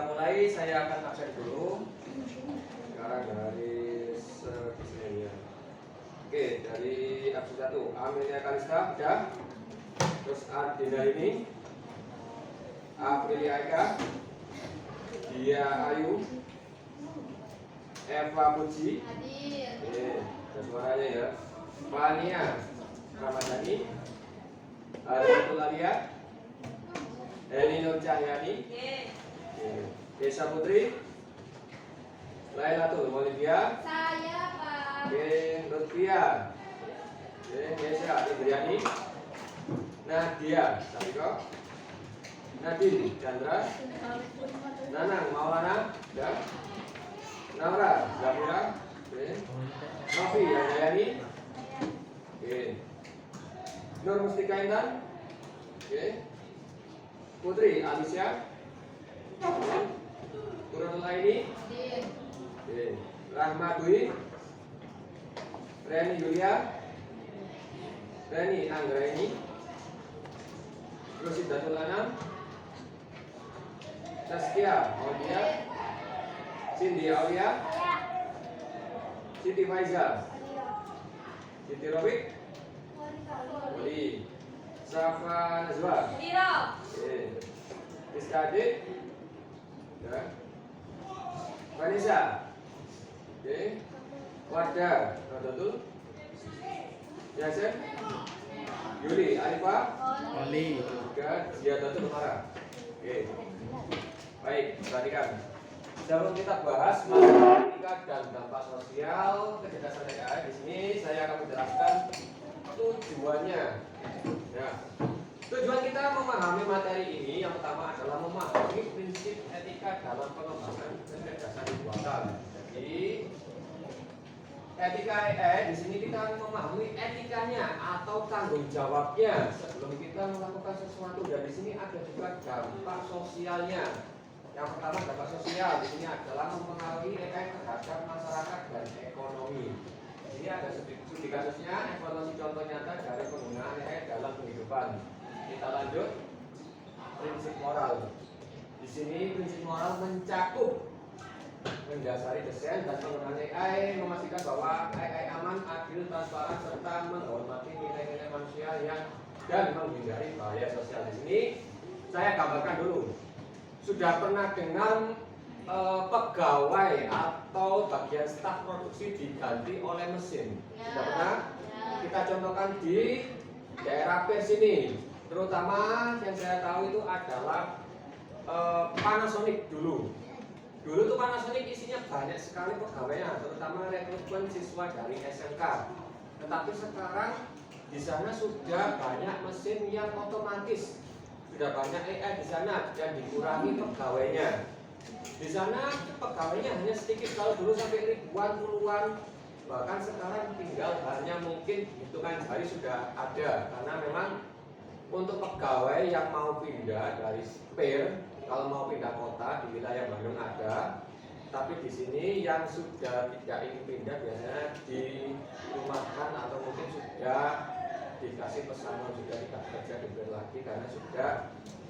mulai, saya akan absen dulu. Sekarang dari sekian. Oke, dari absen 1, Amelia Kalista, sudah. Terus Ardina ini, Aprilia Eka, Dia Ayu, Eva Puji, ada suaranya ya. Fania Ramadhani, Ariatul Alia, Elinor Cahyani, Desa Putri, Lailatul Olivia, Saya Pak. Lutfia, Desa Ibriani, Nadia Sabiko, Nadine Chandra, Nanang Maulana, dan Naura Zafira, Novi Yandayani, Nur Mustika Intan, Putri Alicia, Quratul Aini, Rahma Dwi, Reni Yulia, Reni Anggraini, Rosidatul Anam, Saskia Maudia, Cindy Aulia, Siti Faiza, Siti Robik, Oli, Safa Nazwa, Rizka Adik, Vanessa, Wardah Rodotul, Yasen, Yuli Arifah, Oli, juga Ziyadatul Umara. Baik, perhatikan. Sebelum kita bahas masalah etika dan dampak sosial kecerdasan AI, di sini saya akan menjelaskan tujuannya. Ya. Tujuan kita memahami materi ini yang pertama adalah memahami prinsip etika dalam pengembangan kecerdasan buatan. Jadi etika AI di sini kita akan memahami etikanya atau tanggung jawabnya sebelum kita melakukan sesuatu, dan di sini ada juga dampak sosialnya. Yang pertama dampak sosial di sini adalah mempengaruhi AI terhadap masyarakat dan ekonomi. Ini ada studi kasusnya, evaluasi contoh nyata dari penggunaan AI dalam kehidupan. Kita lanjut. Prinsip moral. Di sini prinsip moral mencakup mendasari desain dan penggunaan AI, memastikan bahwa AI aman, adil, transparan, serta menghormati nilai-nilai manusia dan menghindari bahaya sosial. Di sini saya gambarkan dulu. Sudah pernah dengar pegawai atau bagian staf produksi diganti oleh mesin? Sudah pernah? Kita contohkan di daerah Pers ini, terutama yang saya tahu itu adalah Panasonic dulu. Dulu tuh Panasonic isinya banyak sekali pegawainya, terutama rekrutmen siswa dari SMK. Tetapi sekarang di sana sudah banyak mesin yang otomatis, sudah banyak AI di sana dan dikurangi pegawainya. Di sana pegawainya hanya sedikit, kalau dulu sampai ribuan, puluhan, bahkan sekarang tinggal hanya mungkin hitungan jari sudah ada. Karena memang untuk pegawai yang mau pindah dari Per, kalau mau pindah kota di wilayah Bandung ada, tapi di sini yang sudah tidak ingin pindah biasanya dirumahkan atau mungkin sudah dikasih pesangon, sudah tidak kerja di Per lagi karena sudah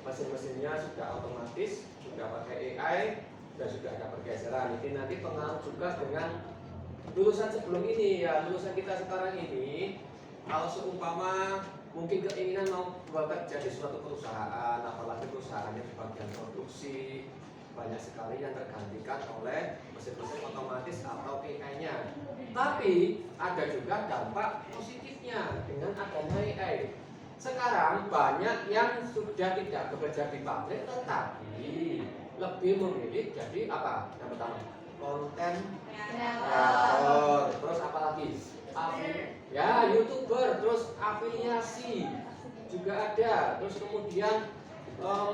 mesin-mesinnya sudah otomatis, sudah pakai AI dan sudah ada pergeseran. Ini nanti pengaruh juga dengan lulusan sebelum ini ya, lulusan kita sekarang ini. Kalau seumpama mungkin keinginan mau bekerja di suatu perusahaan, apalagi perusahaannya di bagian produksi, banyak sekali yang tergantikan oleh mesin-mesin otomatis atau AI-nya. Tapi ada juga dampak positifnya dengan adanya AI. Sekarang banyak yang sudah tidak bekerja di pabrik, tetapi lebih memilih jadi apa? Yang pertama, konten kreator, terus apa lagi? Ya, YouTuber, terus afiliasi juga ada, terus kemudian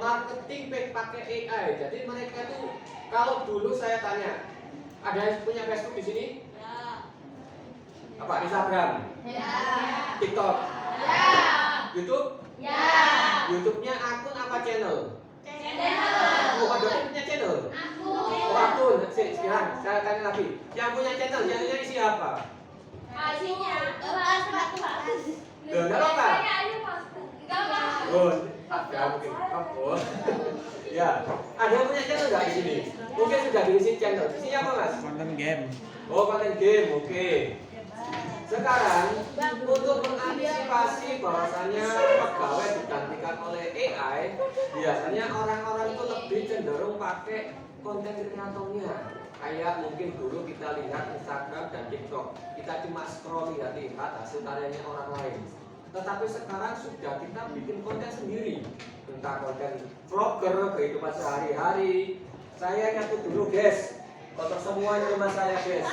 marketing pakai AI. Jadi mereka itu, kalau dulu saya tanya, ada yang punya Facebook di sini? Ya. Apa? Instagram? Ya. TikTok? Ya. YouTube? Ya. YouTube-nya akun apa channel? Channel. Oh, ada yang punya channel? Oh, akun. Sekarang saya tanya lagi, yang punya channelnya isi apa? Isinya bahas. Enggak apa? Enggak, Pak. Oh, ada mungkin. Oh. Ya, ada yang punya channel nggak di sini? Mungkin sudah diisi channel. Isinya apa, Mas? Konten game. Oh, konten game. Oke. Sekarang untuk mengantisipasi bahwasannya pegawai digantikan oleh AI, biasanya orang-orang itu lebih cenderung pakai konten kreatornya. Kayak mungkin dulu kita lihat Instagram dan TikTok, kita cuma scroll lihat-lihat hasil karyanya orang lain. Tetapi sekarang sudah kita bikin konten sendiri, entah konten vlogger, kehidupan sehari-hari. Saya ngaku dulu guys, kotor semua di rumah saya guys.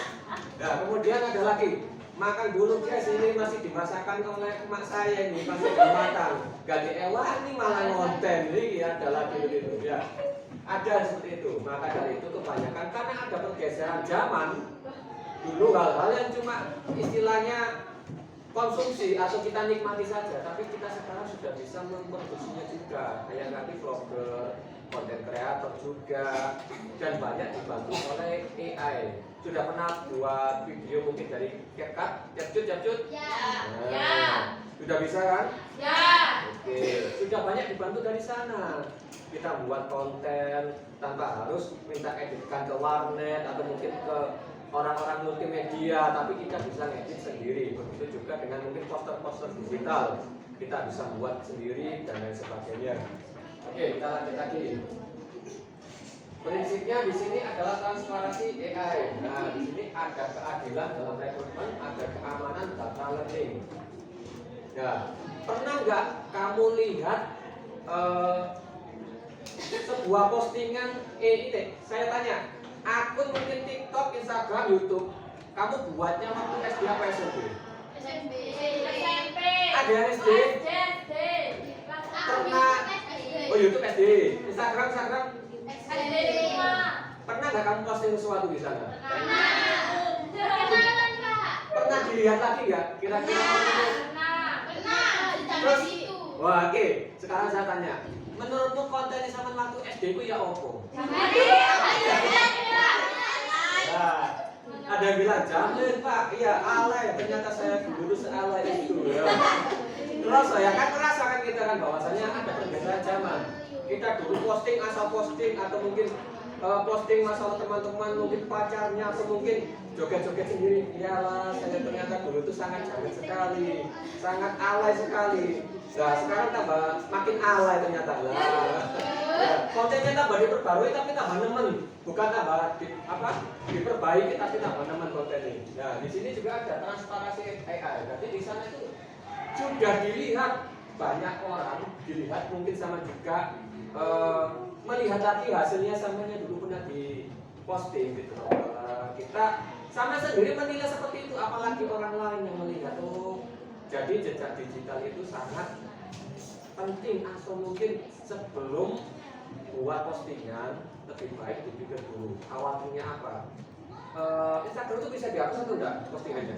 Nah kemudian ada lagi, makan dulu guys, ini masih dimasakan oleh emak saya ini, masih belum matang. Ganti ini malah ngonten, ini ada lagi begitu ya. Ada seperti itu, maka dari itu kebanyakan karena ada pergeseran zaman. Dulu hal-hal yang cuma istilahnya konsumsi atau kita nikmati saja, tapi kita sekarang sudah bisa memproduksinya juga, kayak nanti vlogger, konten kreator juga, dan banyak dibantu oleh AI. Sudah pernah buat video mungkin dari CapCut? Ya. Nah, Ya. sudah bisa kan? Ya. Oke, sudah banyak dibantu dari sana. Kita buat konten tanpa harus minta editkan ke warnet atau mungkin ke orang-orang multimedia, tapi kita bisa ngedit sendiri. Begitu juga dengan mungkin poster-poster digital, kita bisa buat sendiri dan lain sebagainya. Oke, kita lanjut lagi. Prinsipnya di sini adalah transparansi AI. Nah, di sini ada keadilan dalam rekrutmen, ada keamanan data learning. Ya, pernah nggak kamu lihat sebuah postingan ini? Saya tanya, akun mungkin TikTok, Instagram, YouTube, kamu buatnya waktu SD apa SMP? SMP. Ada yang SD? SD. Pernah? Oh, YouTube SD. Instagram. SD. Pernah nggak kamu posting sesuatu di sana? Kenalan, Kak. Pernah dilihat lagi nggak? Kira-kira Terus. wah, oke. Sekarang saya tanya, menurutmu konten zaman waktu SD ku ya opo? Nah, ada yang bilang jamin Pak, iya alay. Ternyata saya dulu sealay itu. Ya. Terus saya kan merasakan kita kan bahwasanya ada perbedaan zaman. Kita dulu posting asal posting atau mungkin posting masalah teman-teman, mungkin pacarnya atau mungkin joget-joget sendiri. Iyalah, saya ternyata dulu itu sangat jamet sekali, sangat alay sekali. Nah, sekarang tambah makin alay ternyata lah. Ya, kontennya tambah diperbarui tapi tambah nemen, bukan tambah diperbaiki tapi tambah nemen kontennya. Nah, di sini juga ada transparansi AI. Jadi di sana itu sudah dilihat banyak orang, dilihat mungkin sama juga melihat lagi hasilnya samanya dulu pernah di posting gitu. Kita sama sendiri menilai seperti itu, apalagi orang lain yang melihat. Oh, jadi jejak digital itu sangat penting, atau mungkin sebelum buat postingan lebih baik dipikir dulu khawatirnya apa. Instagram itu bisa dihapus atau enggak postingannya?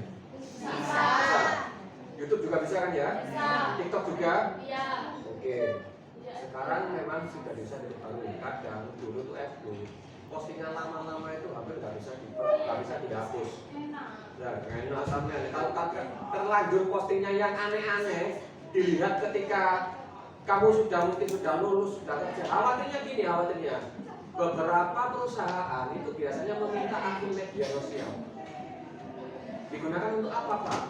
Bisa. YouTube juga bisa kan ya? Bisa. TikTok juga? Iya. Oke. Sekarang memang sudah bisa diperbarui. Kadang dulu tuh postingan lama-lama itu hampir nggak bisa dihapus. Nah, enak sampai kalau terlanjur postingnya yang aneh-aneh, dilihat ketika kamu mungkin sudah lulus, sudah kerja. Khawatirnya beberapa perusahaan itu biasanya meminta akun media sosial. Digunakan untuk apa, Pak?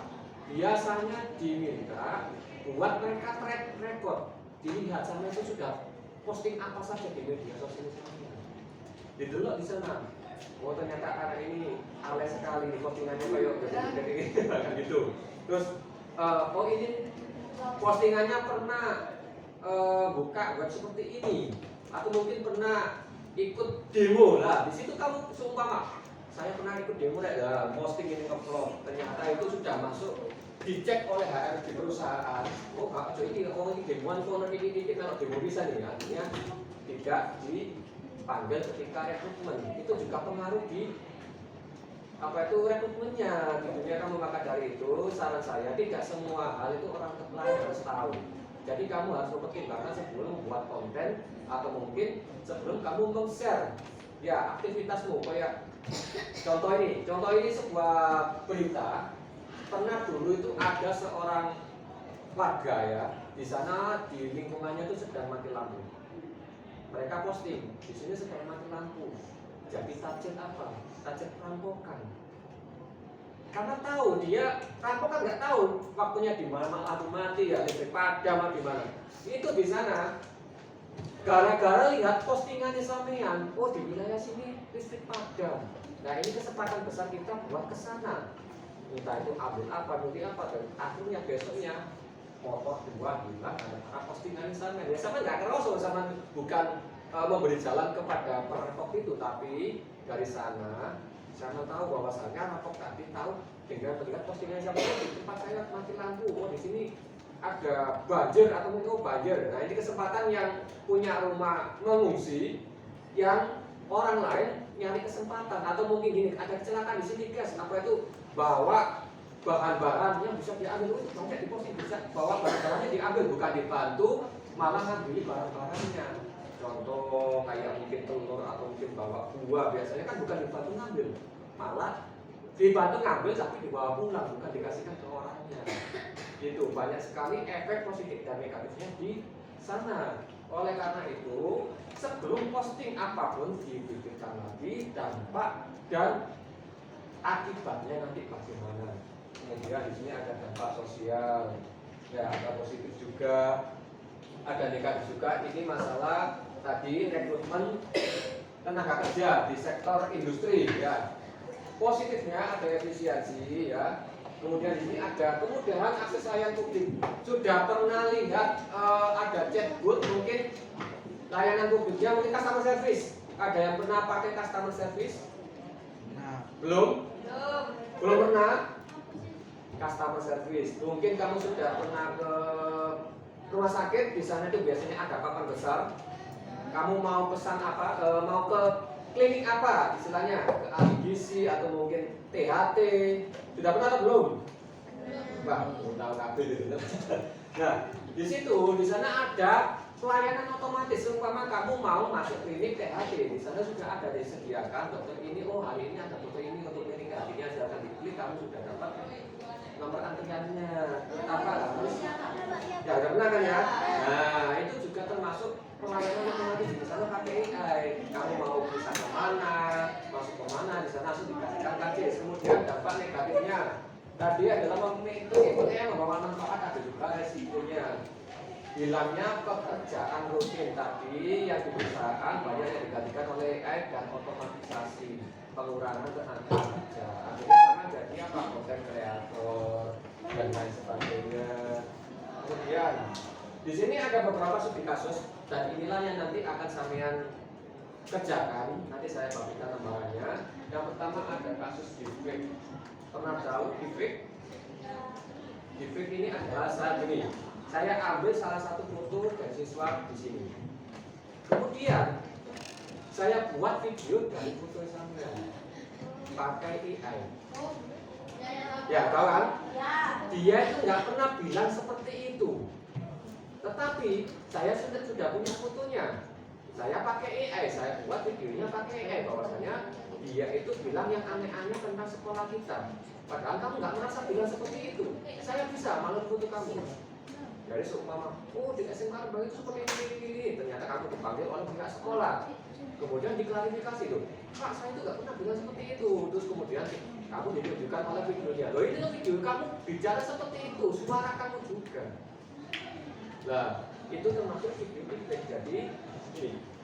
Biasanya diminta buat mereka track record, dilihat sama itu sudah posting apa saja di media sosial. Didelok di sana. Oh, ternyata anak ini alay sekali, postingannya kayak gitu. Terus oh ini postingannya pernah buka web seperti ini, atau mungkin pernah ikut demo lah. Di situ kamu seumpama saya pernah ikut demo ya, posting ini nge-vlog, ternyata itu sudah masuk dicek oleh HRD perusahaan. Oh, ini demoan corner ini kalau demo bisa nih, artinya tidak dipanggil ketika rekrutmen. Itu juga pengaruh di rekrutmennya. Tentunya kamu maka dari itu saran saya tidak semua hal itu orang lain harus tahu. Jadi kamu harus mempertimbangkan sebelum membuat konten atau mungkin sebelum kamu meng-share ya aktivitasmu. Kayak contoh ini sebuah berita. Pernah dulu itu ada seorang warga ya, di sana di lingkungannya itu sedang mati lampu. Mereka posting di sini sedang mati lampu. Jadi target apa? Target perampokan. Karena tahu dia rampok kan nggak tahu waktunya di mana, lampu mati ya, listrik padam di mana. Itu di sana gara-gara lihat postingannya sampean, oh di wilayah sini listrik padam. Nah ini kesempatan besar kita buat ke sana. Entah itu ambil apa, beli apa, dan akhirnya besoknya motor dua hilang karena postingannya sampean. Ya sama nggak kerasa sama bukan memberi jalan kepada perampok itu, tapi dari sana saya tahu bahwasannya rampok tadi tahu dengan melihat postingan siapa di tempat saya mati lampu, oh di sini ada banjir atau mungkin banjir. Nah ini kesempatan yang punya rumah mengungsi, yang orang lain nyari kesempatan atau mungkin gini ada kecelakaan di sini guys, apa itu bawa bahan-bahan yang bisa diambil itu sampai di posting bisa bawa barang-barangnya diambil bukan dibantu malah ngambil barang-barangnya. Contoh kayak mungkin telur atau mungkin bawa buah biasanya kan bukan dibantu ngambil, malah dibantu ngambil tapi dibawa pulang bukan dikasihkan ke orangnya. Itu banyak sekali efek positif dan negatifnya di sana. Oleh karena itu sebelum posting apapun dipikirkan lagi dampak dan akibatnya nanti bagaimana. Kemudian di sini ada dampak sosial, ya ada positif juga, ada negatif juga. Ini masalah tadi rekrutmen tenaga kerja di sektor industri ya. Positifnya ada efisiensi ya. Kemudian di sini ada kemudahan akses layanan publik. Sudah pernah lihat ada chatbot mungkin layanan publiknya mungkin customer service. Ada yang pernah pakai customer service? Nah, belum pernah customer service. Mungkin kamu sudah pernah ke rumah sakit, di sana itu biasanya ada papan besar. Kamu mau pesan apa? Mau ke klinik apa? Istilahnya ke ahli gizi atau mungkin THT. Sudah pernah atau belum? Mbak, tahu kabel itu. Nah, di situ di sana ada pelayanan otomatis. Umpama kamu mau masuk klinik THT, di sana sudah ada disediakan dokter ini. Oh hari ini ada dokter ini untuk klinik THT-nya silakan dipilih. Kamu sudah dapat nomor antriannya. Apa harus? Ya udah pernah kan ya? Nah itu juga termasuk pelayanan otomatis di sana pakai AI. Kamu mau bisa kemana, masuk kemana, di sana langsung dikasihkan KJS. Kemudian dampak negatifnya tadi adalah menghitung yang membawa manfaat, ada juga resikonya. Hilangnya pekerjaan rutin tadi yang di perusahaan banyak yang digantikan oleh AI dan otomatisasi, pengurangan tenaga kerja. Akhirnya sama jadi apa? Konten kreator dan lain sebagainya. Kemudian di sini ada beberapa studi kasus dan inilah yang nanti akan sampean kerjakan. Nanti saya bagikan gambarannya. Yang pertama ada kasus deepfake. Pernah tahu deepfake? Deepfake ini adalah saat ini. Saya ambil salah satu foto dari siswa di sini. Kemudian saya buat video dari foto sampean pakai AI. Ya, tahu kan? Dia itu nggak pernah bilang seperti itu. Tetapi saya sudah punya fotonya. Saya pakai AI, saya buat videonya pakai AI bahwasanya dia itu bilang yang aneh-aneh tentang sekolah kita. Padahal kamu nggak merasa bilang seperti itu. Saya bisa malah foto kamu. Dari seumpama, oh di SMK Rembang itu seperti ini. Ternyata kamu dipanggil oleh pihak sekolah. Kemudian diklarifikasi tuh, Pak saya itu nggak pernah bilang seperti itu. Terus kemudian kamu ditunjukkan oleh videonya. Loh ini video kamu bicara seperti itu, suara kamu juga. Nah itu termasuk video deepfake. Jadi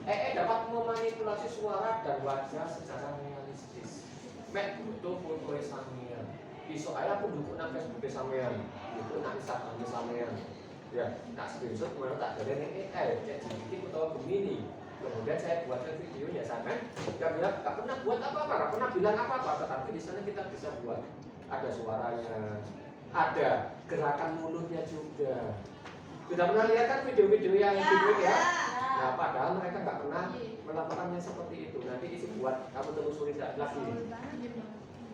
ini dapat memanipulasi suara dan wajah secara realistis. Mek butuh foto sampean. Iso aja aku dukung nang Facebook sampean, dukung nang Instagram sampean. Ya, nak screenshot kemudian tak dari AI, ChatGPT atau Gemini. Kemudian saya buatkan videonya, sampai nggak bilang nggak pernah buat apa-apa, nggak pernah bilang apa-apa, tetapi di sana kita bisa buat ada suaranya, ada gerakan mulutnya juga. Sudah pernah lihat kan video-video yang deepfake ya? Nah, padahal mereka nggak pernah melakukannya seperti itu. Nanti isi buat kamu telusuri lagi.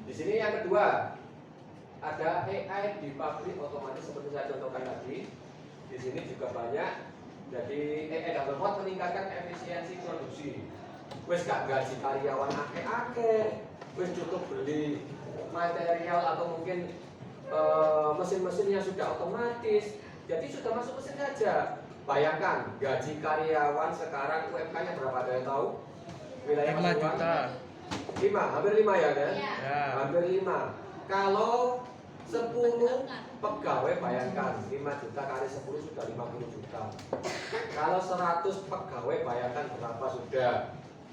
Di sini yang kedua ada AI di pabrik otomatis seperti saya contohkan tadi. Di sini juga banyak. Jadi AI dalam buat meningkatkan efisiensi produksi. Wes gak gaji karyawan akeh-akeh, wes cukup beli material atau mungkin mesin-mesin yang sudah otomatis. Jadi sudah masuk mesin saja. Bayangkan gaji karyawan sekarang UMK-nya berapa, ada yang tahu? Wilayah 5 juta. 5, hampir 5 ya kan? Iya. Ya. Hampir 5. Kalau 10 pegawai, bayangkan 5 juta kali 10 sudah 50 juta. Kalau 100 pegawai, bayangkan berapa sudah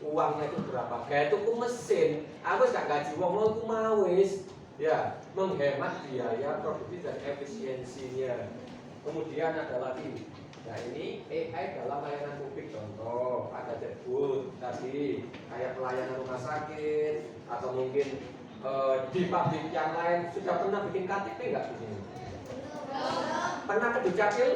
uangnya itu berapa. Kayak tuku mesin, aku gak gaji wong aku mau wis ya, menghemat biaya produktif dan efisiensinya. Kemudian ada lagi, nah ini AI dalam layanan publik, contoh ada chatbot tadi kayak pelayanan rumah sakit atau mungkin di pabrik yang lain. Sudah pernah bikin KTP nggak di sini? Pernah ke Dukcapil?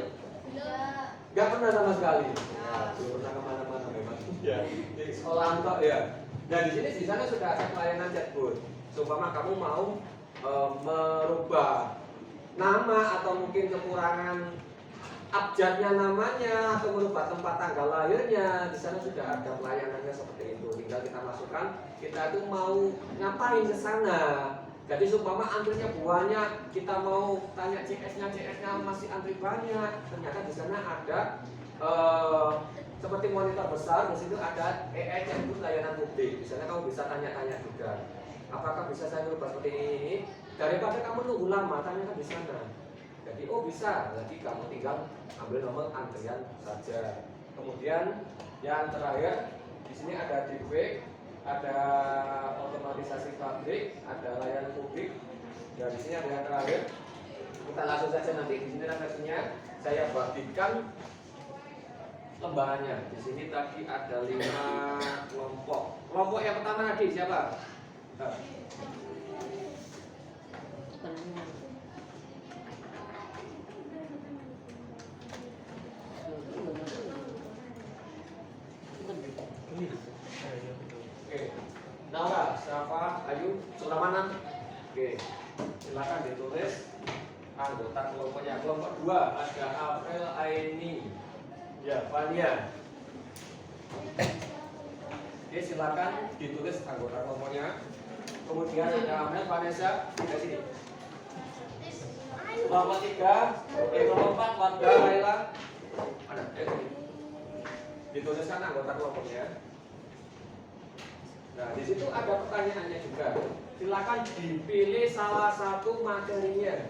Nggak pernah sama sekali. Ya, belum pernah kemana-mana memang. Ya, di sekolah entok ya. Nah di sini di sana sudah ada pelayanan chatbot. Seumpama kamu mau merubah nama atau mungkin kekurangan abjadnya namanya atau merubah tempat tanggal lahirnya, di sana sudah ada pelayanannya seperti itu. Tinggal kita masukkan kita itu mau ngapain ke sana. Jadi seumpama antrinya banyak, kita mau tanya CS-nya masih antri banyak. Ternyata di sana ada seperti monitor besar, di situ ada AI chatbot layanan publik. Di sana kamu bisa tanya-tanya juga. Apakah bisa saya merubah seperti ini? Daripada kamu nunggu lama, tanyakan di sana. Jadi oh bisa, jadi kamu tinggal ambil nomor antrian saja. Kemudian yang terakhir di sini ada deepfake, ada otomatisasi pabrik, ada layanan publik. Dan di sini ada yang terakhir. Kita langsung saja nanti di sini referensinya saya bagikan lembarannya. Di sini tadi ada 5 kelompok. Kelompok yang pertama tadi siapa? Oke, Naura, Syafa, Ayu, Sulaiman. Oke, silakan ditulis anggota kelompoknya. Kelompok 2 ada April, Aini, ya, Fania. Oke, silakan ditulis anggota kelompoknya. Kemudian ada Amel, Vanessa, di sini. Kelompok 3, oke, kelompok 4, Warga, Laila. Mana? Dituliskan anggota kelompoknya. Nah, di situ ada pertanyaannya juga. Silakan dipilih salah satu materinya.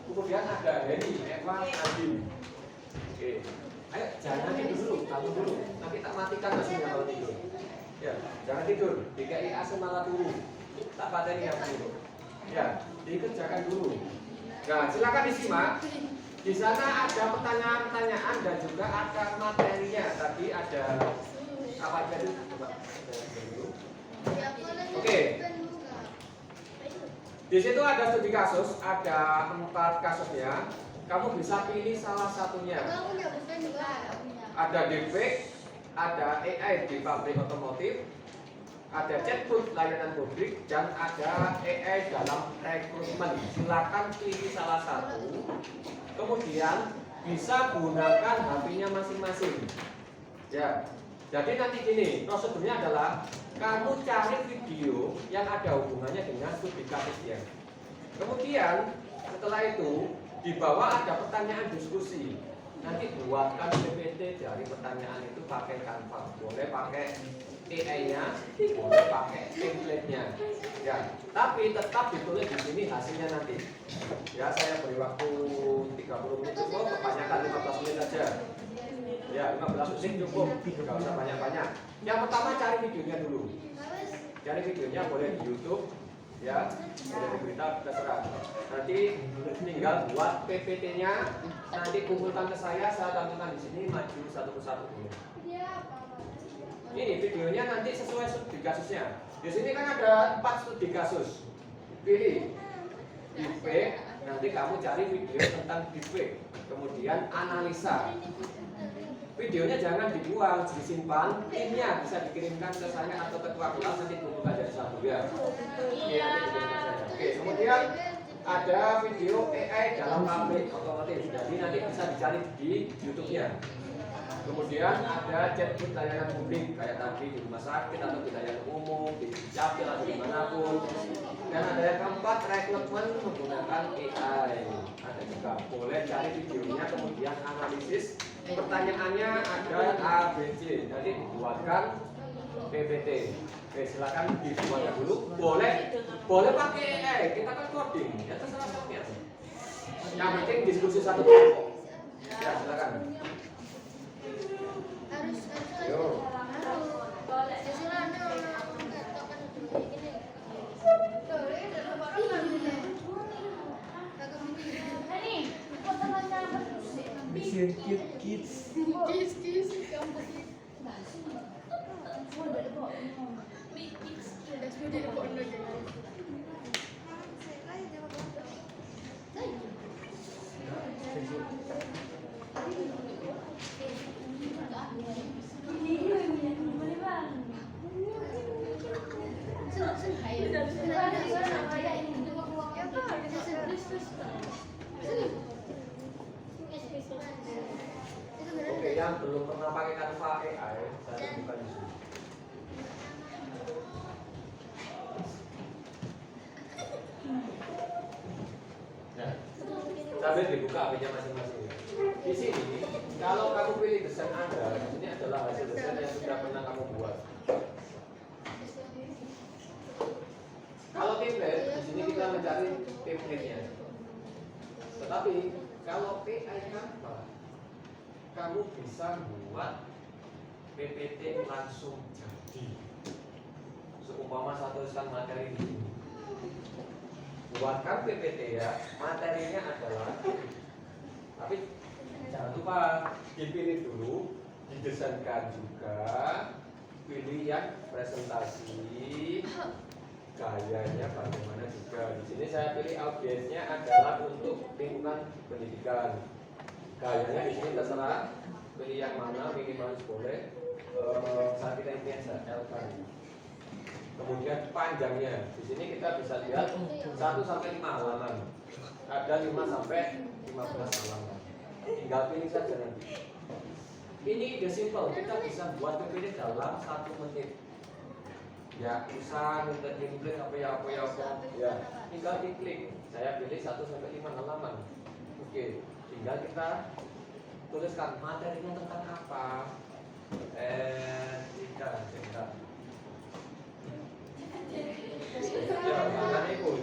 Kemudian ada Heni, Eva, Nadim. Oke, ayo jangan tidur dulu, kamu dulu. Nanti tak matikan mesinnya kalau tidur. Ya, jangan tidur. DKI AC malah turun. Tak pateni ya dulu. Ya, dikerjakan dulu. Nah, silakan disimak. Di sana ada pertanyaan-pertanyaan dan juga ada materinya. Tadi ada apa aja itu? Coba dulu. Oke. Di situ ada studi kasus, ada 4 kasusnya. Kamu bisa pilih salah satunya. Ada deepfake, ada AI di pabrik otomotif, ada chatbot layanan publik, dan ada AI dalam rekrutmen. Silakan pilih salah satu. Kemudian bisa gunakan HP-nya masing-masing. Ya. Jadi nanti gini, prosedurnya adalah kamu cari video yang ada hubungannya dengan studi kasusnya. Kemudian setelah itu di bawah ada pertanyaan diskusi. Nanti buatkan PPT dari pertanyaan itu pakai Canva. Boleh pakai AI-nya, boleh pakai template-nya. Ya, tapi tetap ditulis di sini hasilnya nanti. Ya, saya beri waktu 30 menit cukup, kebanyakan 15 menit saja. Ya, 15 menit cukup, nggak usah banyak-banyak. Yang pertama cari videonya dulu. Cari videonya boleh di YouTube, ya, boleh di berita, terserah. Nanti tinggal buat PPT-nya, nanti kumpulkan ke saya tampilkan di sini, maju satu persatu dulu. Ini videonya nanti sesuai studi kasusnya. Di sini kan ada 4 studi kasus. Pilih deepfake, nanti kamu cari video tentang deepfake, kemudian analisa. Videonya jangan dibuang, disimpan. Linknya bisa dikirimkan ke saya atau ke ketua kelas, nanti kumpulkan jadi satu ya. Oke, nanti dikirimkan saya. Oke, kemudian ada video AI dalam pabrik otomotif. Jadi nanti bisa dicari di YouTube-nya. Kemudian ada chatbot layanan publik kayak tadi di rumah sakit atau di layanan umum, di capil atau dimanapun. Dan ada yang keempat, rekrutmen menggunakan AI. Ada juga boleh cari videonya, kemudian analisis. Pertanyaannya ada A, B, C. Jadi dibuatkan PPT. Oke, silakan dibuatnya dulu. Boleh pakai AI. Kita kan coding. Ya terserah kalian. Yang penting diskusi satu kelompok. Ya silakan. Yo. Kids. Oke, yang belum pernah pakai Canva AI, saya buka di sini. Ya, sambil dibuka HP-nya masing-masing. Di sini, kalau kamu pilih desain Anda, ini adalah hasil desain yang sudah pernah kamu buat. Kalau template, di sini kita mencari template-nya. Tetapi kalau AI Canva, kamu bisa buat PPT langsung jadi. Seumpama saya tuliskan materi di sini. Buatkan PPT ya, materinya adalah. Tapi jangan lupa dipilih dulu, didesainkan juga, pilih yang presentasi, gayanya bagaimana juga. Di sini saya pilih audiensnya adalah untuk lingkungan pendidikan. Gayanya di sini terserah, pilih yang mana, minimalis boleh. Saya pilih ini saja L-kan. Kemudian panjangnya, di sini kita bisa lihat 1 sampai 5 halaman. Ada 5 sampai 15 halaman. Tinggal pilih saja nanti. Ini ide simple, kita bisa buat PPT dalam 1 menit. Ya, usah minta template apa ya. Tinggal diklik. Saya pilih 1 sampai 5 halaman. Oke, tinggal kita tuliskan materinya tentang apa. Etika. Ya, makanya ikut.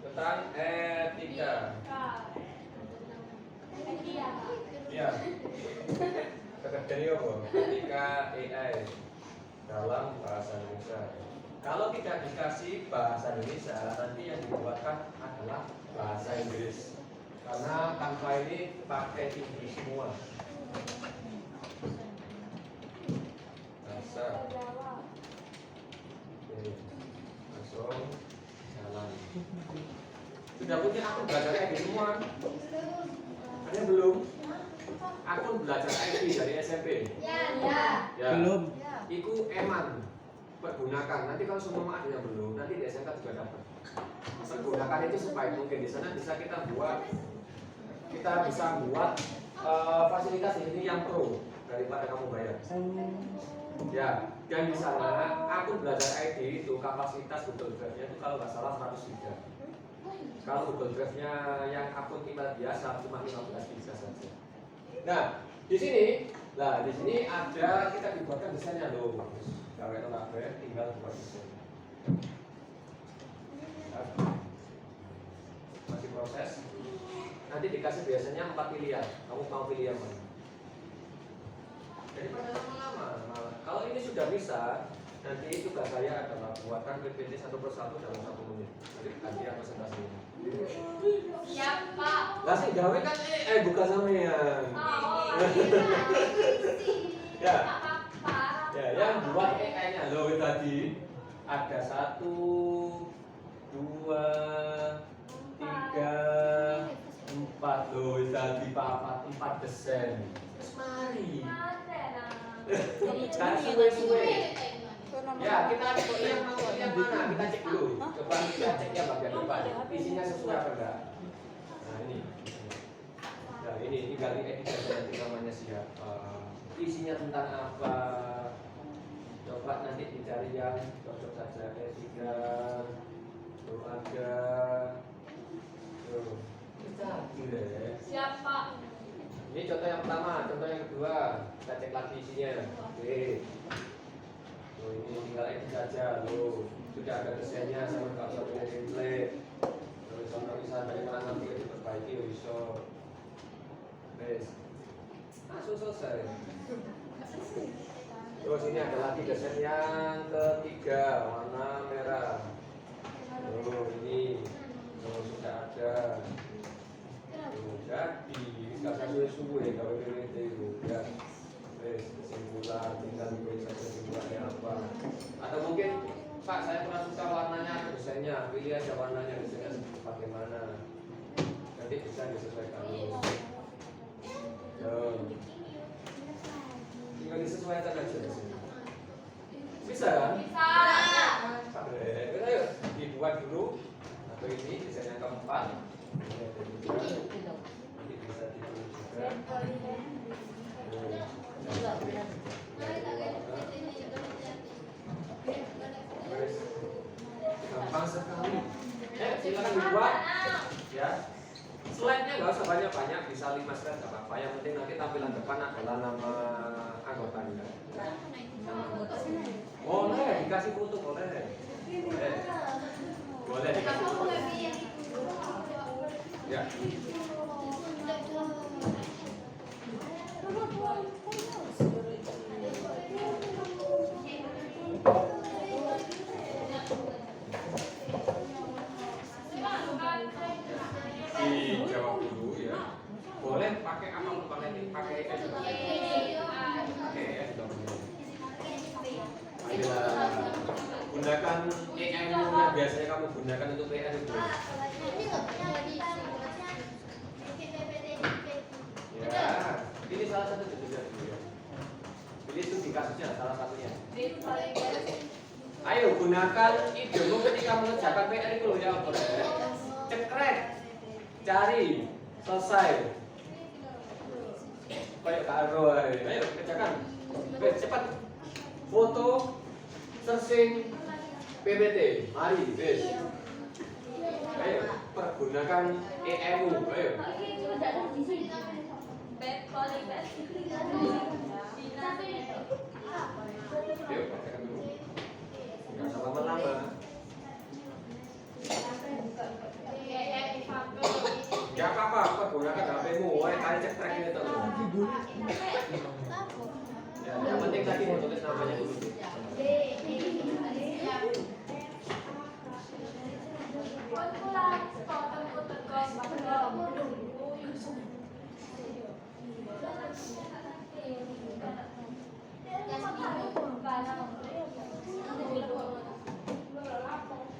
Tentang etika. Ya. Kategori apa? Etika AI dalam bahasa Indonesia. Kalau tidak dikasih bahasa Indonesia, nanti yang dibuatkan adalah bahasa Inggris. Karena Canva ini pakai Inggris semua. Bahasa. Oke, langsung jalan. Sudah punya akun belajar ID semua? Ada belum? Akun belajar ID dari SMP? Ya. Belum. Iku eman. Pergunakan. Nanti kalau semua ada yang belum, nanti di SMK juga dapat. Pergunakan itu supaya mungkin di sana bisa kita buat fasilitas di sini yang pro daripada kamu bayar. Ya, dan di sana akun belajar ID itu kapasitas Google Drive-nya itu kalau nggak salah 100 GB. Kalau Google Drive-nya yang akun email biasa cuma 15 GB saja. Nah, di sini ada kita dibuatkan desainnya loh. Kalau itu nggak tinggal buat desain. Masih proses. Nanti dikasih biasanya 4 pilihan. Kamu mau pilih yang mana? Jadi pada lama-lama. Kalau ini sudah bisa, nanti tugas saya adalah buatkan PPT satu persatu dalam 1 menit. Jadi ganti presentasi ini. Siap, Pak. Lah sih gawe kan bukan sampean. Ya. Ya, yang buat AI-nya loh tadi ada 1, 2, 3, 4 loh tadi 4 desain. Terus mari. Jangan suwe-suwe. Ya, kita yang mau yang mana? Kita cek dulu. Coba kita cek yang bagian depan. Isinya sesuai apa enggak? Nah, ini. Nah, ini tinggal diedit saja nanti namanya siapa. Isinya tentang apa? Coba nanti dicari yang cocok saja. E3 tuh ada. Tuh. Kita deh. Siapa? Ini contoh yang pertama, contoh yang kedua. Kita cek lagi isinya. Oke. Tuh, ini tinggal edit saja. Loh, sudah ada desainnya sama kalau satu template. Terus contoh bisa bagaimana nanti diperbaiki bisa. Wes. Langsung selesai. Terus ini ada lagi desain yang ketiga, warna merah. Oh, ini sudah ada. Jadi sekarang suwe kalau PPT itu ya. Kesimpulan tinggal dipilih saja kesimpulannya apa. Atau mungkin Pak saya kurang suka warnanya desainnya, pilih aja warnanya desainnya bagaimana. Nanti bisa disesuaikan. Tinggal disesuaikan aja desainnya. Bisa kan? Bisa. Ayo dibuat dulu. Atau ini desain yang keempat. Nanti bisa ditulis juga. Gampang sekali. Silakan dibuat. Ya. Slide-nya nggak usah banyak-banyak, bisa 5 slide nggak apa-apa. Yang penting nanti tampilan depan adalah nama anggotanya. Boleh dikasih foto, boleh. Boleh. Boleh dikasih foto. Ya. Dijawab dulu ya. Boleh pakai apa pun pakai ES. Pakai ES dong. Gunakan EM yang biasanya kamu gunakan untuk PR itu. Ya, pilih salah satu juga dulu ya. Pilih itu di kasusnya salah satunya. Ayo gunakan idemu ketika mengerjakan PR itu loh ya, boleh. Cekrek, cari, selesai. Kayak karo, ayo kerjakan. Oke, cepat. Foto, searching, PPT, mari, wes. Ayo, pergunakan EMU, ayo. Yuk, kerjakan dulu. Nggak usah lama-lama. Gak apa-apa, pergunakan HP-mu, tarik cek track ini tuh. Ya, yang penting tadi mau tulis namanya dulu.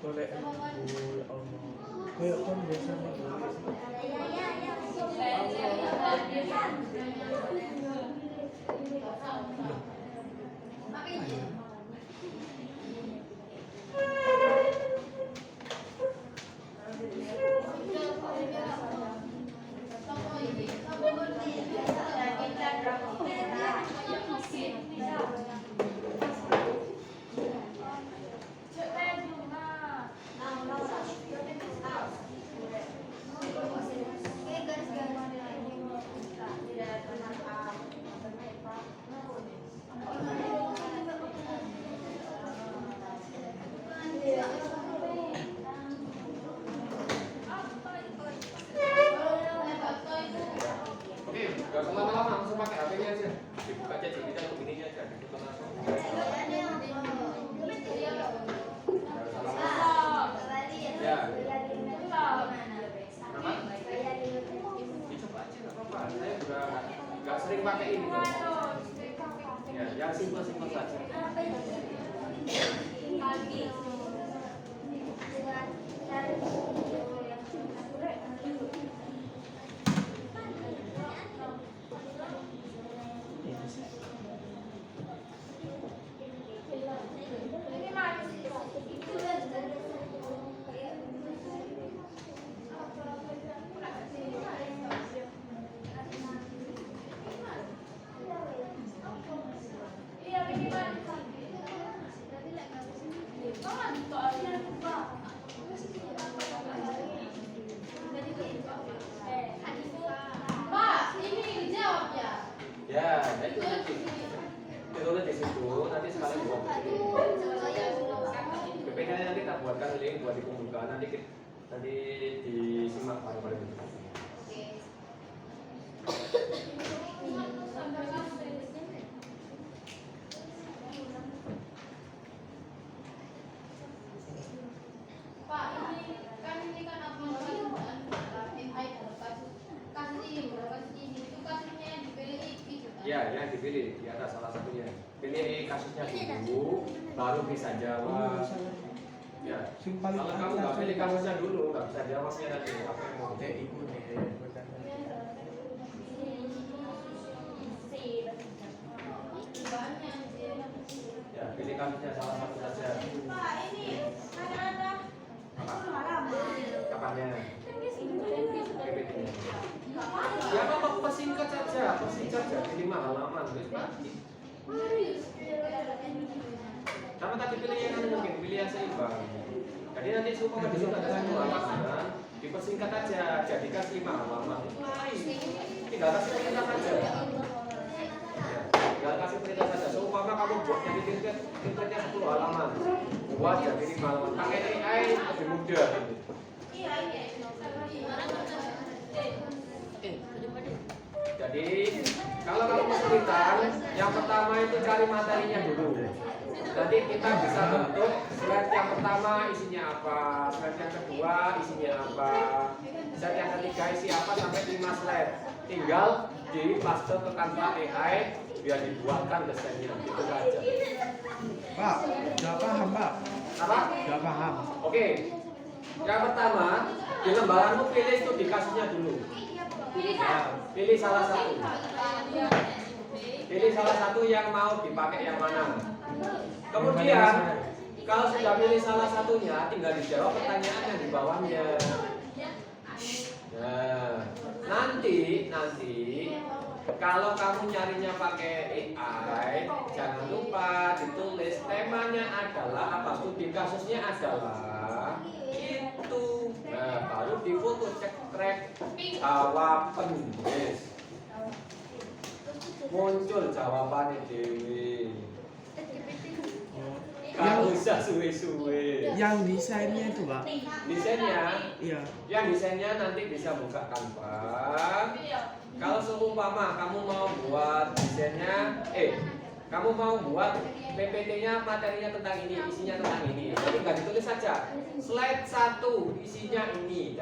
Boleh kayak kan biasanya Gak usah lama-lama, langsung pakai HP-nya aja. Dibuka aja, jadi kita begini aja, dibuka langsung. Gak usah lama-lama. Ya. Kenapa? Dicoba aja, gak apa-apa. Saya juga gak sering pakai ini. Ya, yang simpel-simpel saja. ditulis di situ, nanti sekalian buat PPT-nya nanti tak buatkan link buat dikumpulkan, nanti disimak bareng-bareng. Pak, ini kan apa kasus ini berapa ini itu kasusnya yang dipilih itu kan? Ya, yang dipilih di atas salah satunya. Pilih kasusnya dulu, baru bisa jawab. Ya, kalau kamu nggak pilih kasusnya dulu, nggak bisa jawabnya nanti apa yang mau. Ya, pilih kasusnya salah satu saja. Pak, ini ada Kapannya? PPT-nya. Ya apa persingkat saja, jadi halaman. Sama tadi pilih yang mungkin, pilih yang seimbang. Jadi nanti supaya di situ ada 1 halaman, dipersingkat aja, jadikan 5 halaman. Tinggal kasih perintah saja. Tinggal kasih perintah saja. Supaya kamu buat jadi template-nya 10 halaman, buat jadi 5 halaman. Pakai AI lebih mudah. Jadi kalau kamu kesulitan, yang pertama itu cari materinya dulu. Nanti kita bisa bentuk slide yang pertama isinya apa, slide yang kedua isinya apa, slide yang ketiga isi apa sampai 5 slide. Tinggal di paste ke Canva AI biar dibuatkan desainnya. Itu saja. Pak, nggak paham Pak. Apa? Nggak paham. Oke. Yang pertama di lembaranmu pilih itu di kasusnya dulu. Pilih salah satu. Pilih salah satu yang mau dipakai yang mana. Kemudian kalau sudah pilih salah satunya, tinggal dijawab pertanyaan yang di bawahnya. Nah, nanti kalau kamu nyarinya pakai AI, jangan lupa ditulis temanya adalah apa, studi kasusnya adalah itu. Nah, baru difoto cek track jawaban. Yes. Muncul jawabannya Dewi. Kamu usah suwe-suwe. Yang desainnya itu Pak. Desainnya, Iya. yang desainnya nanti bisa buka Canva. Kalau seumpama kamu mau buat desainnya, kamu mau buat PPT-nya materinya tentang ini, isinya tentang ini. Jadi nggak ditulis saja. Slide 1 isinya ini.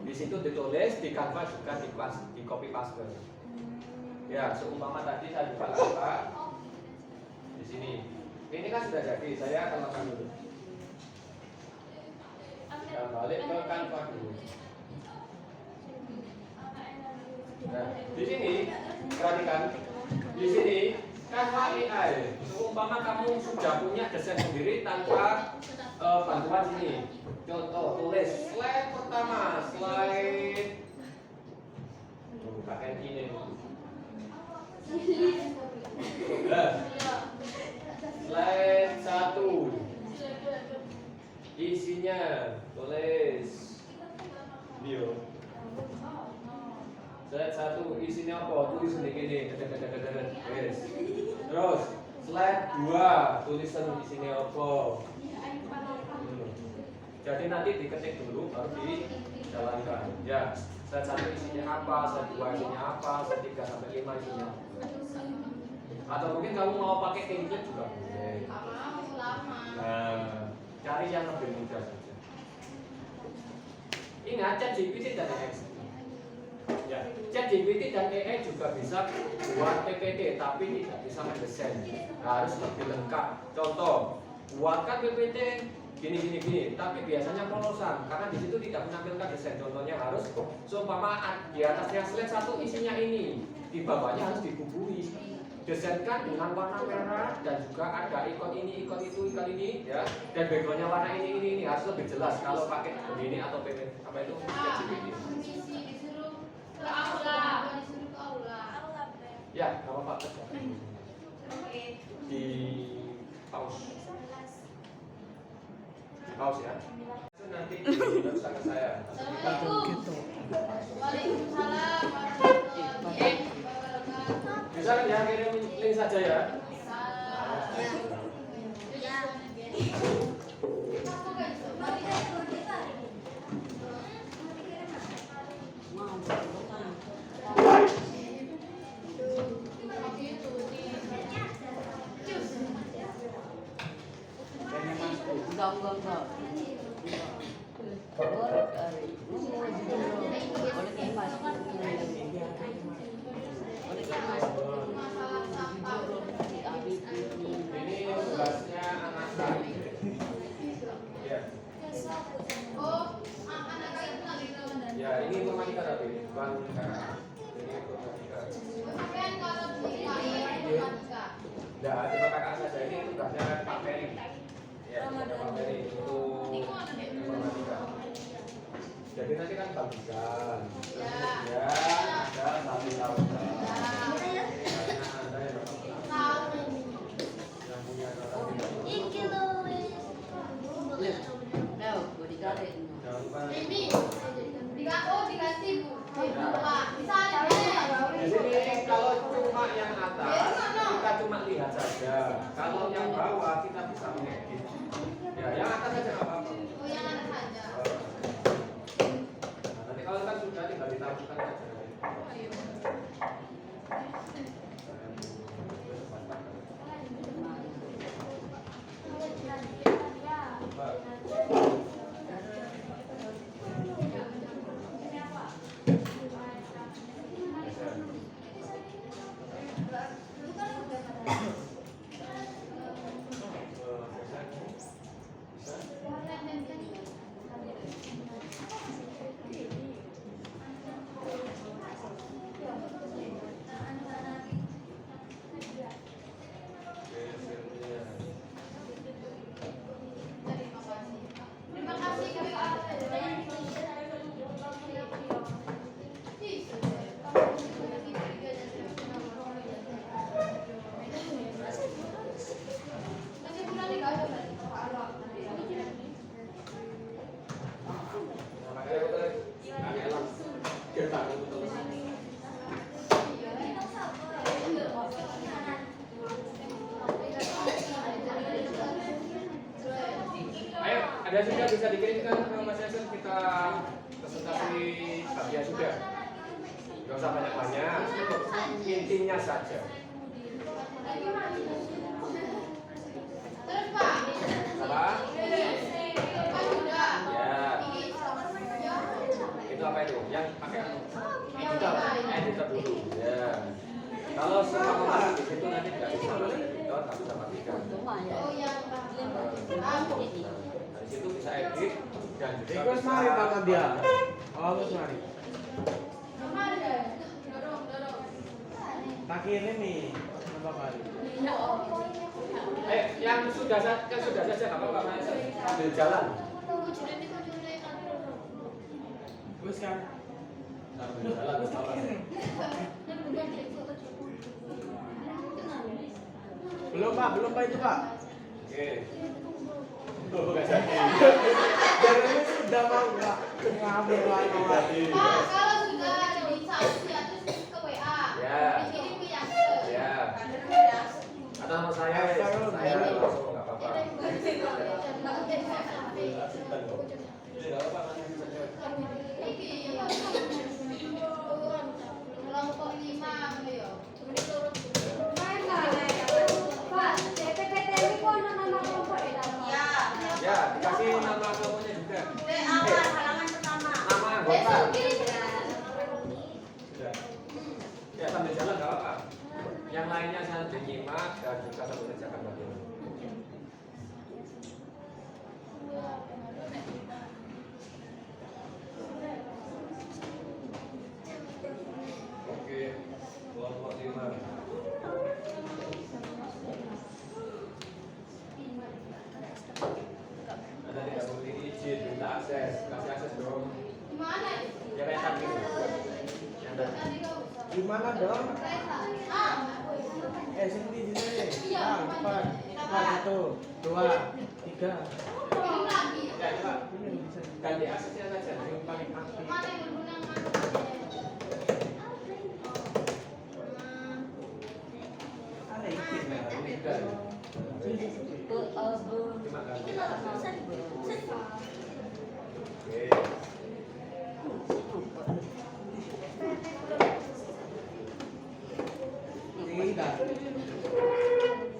Di situ ditulis, di Canva juga di copy paste. Ya, seumpama tadi saya buka Canva di sini. Ini kan sudah jadi, saya akan lakukan dulu. Ya, balik ke Canva dulu. Nah, di sini perhatikan, di sini Canva AI. Seumpama kamu sudah punya desain sendiri tanpa bantuan sini. Contoh, tulis slide pertama, slide. Pakai ini. Slide 1 isinya tulis bio. Slide 1 isinya apa? Tulis gini. Yes. Terus slide 2 tulisan isinya apa? Jadi nanti diketik dulu baru dijalankan. Ya, slide 1 isinya apa? Slide 2 isinya apa? Slide 3 sampai 5 isinya apa? Atau mungkin kamu mau pakai template juga boleh. Nah, cari yang lebih mudah saja. Ingat, ChatGPT dan AI. Ya, ChatGPT dan AI juga bisa buat PPT, tapi tidak bisa mendesain. Harus lebih lengkap. Contoh, buatkan PPT gini, tapi biasanya polosan karena di situ tidak menampilkan desain. Contohnya harus seumpama di atasnya slide 1 isinya ini, di bawahnya harus dibubuhi. Desainkan dengan warna merah dan juga ada ikon ini, ikon itu, ikon ini, ya. Dan backgroundnya warna ini harus lebih jelas kalau pakai begini atau PPT apa itu ChatGPT. Disuruh ke aula. Ya, nggak apa-apa. Di pause. Di pause ya. Nanti bisa ke saya. Assalamualaikum. Waalaikumsalam warahmatullahi wabarakatuh. Bisa kan ya kirim link ini saja ya. Ini tugasnya anak saya. Ya. Ya, ini informatika tapi bukan ini informatika. Nah, coba kakak saja ini tugasnya Pak Ferry. Ya, Pak Ferry untuk informatika. Jadi nanti kan bagikan. Ya, ada satu tahun. Ada yang punya jangan lupa. Di sini kalau cuma yang atas kita cuma lihat saja. Kalau yang bawah kita bisa mengedit. Ya, yang atas saja nggak apa-apa. Nanti kalau kan sudah tinggal ditampilkan saja. Ada sudah bisa dikirimkan ke Mas Yasin, kita presentasi bagian sudah. Gak usah banyak-banyak, intinya saja. Apa? Ya. Itu apa itu? Yang pakai editor dulu. Ya. Kalau semua orang di situ nanti tidak bisa editor, tapi bisa matikan. Dari situ bisa edit dan juga Terus bisa mari Pak dia. Oh, terus mari. Tak kirim nih. Nampak kali. yang sudah saja nggak apa-apa Mas. Sambil jalan. Wes kan. Sambil jalan nggak apa-apa. Belum Pak itu Pak. Oke. Oh, nggak jadi. Jarangnya sudah mau nggak ngambil lagi. Kalau sudah bisa terus ke WA. Ya. Dikirim ke yang Ya. Atau nama saya langsung nggak apa-apa. Nggak apa-apa nanti saja. Ya, dikasih nama kelompoknya juga. Nama anggota. Sudah. Ya, sambil jalan nggak apa-apa. Yang lainnya sambil nyimak dan juga sambil kerjakan bagian. Oke, kelompok 5. Anda tidak memiliki izin, minta akses, kasih akses dong. Ya kayak tadi. Yang tadi. Gimana dong? Sini di sini. Depan. 1, 2, 3. Ya, coba. Ganti aksesnya saja, yang paling aktif. sudah. Cuma ganti. Oke. Tinggi tak?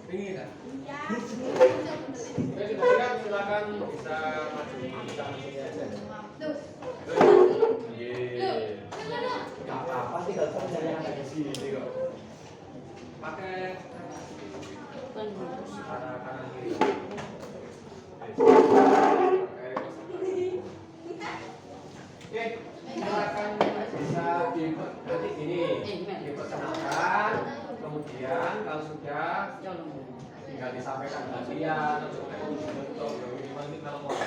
Tinggi tak? Oke, sudah siap, silakan bisa maju bisa sini aja. Tuh. Yeay. Gak apa-apa sih kalau saya yang ada di sini kok. Pakai arah kanan kiri. Oke, silakan bisa nanti gini diperkenalkan, kemudian kalau sudah tinggal disampaikan bagian untuk minimal kalau mau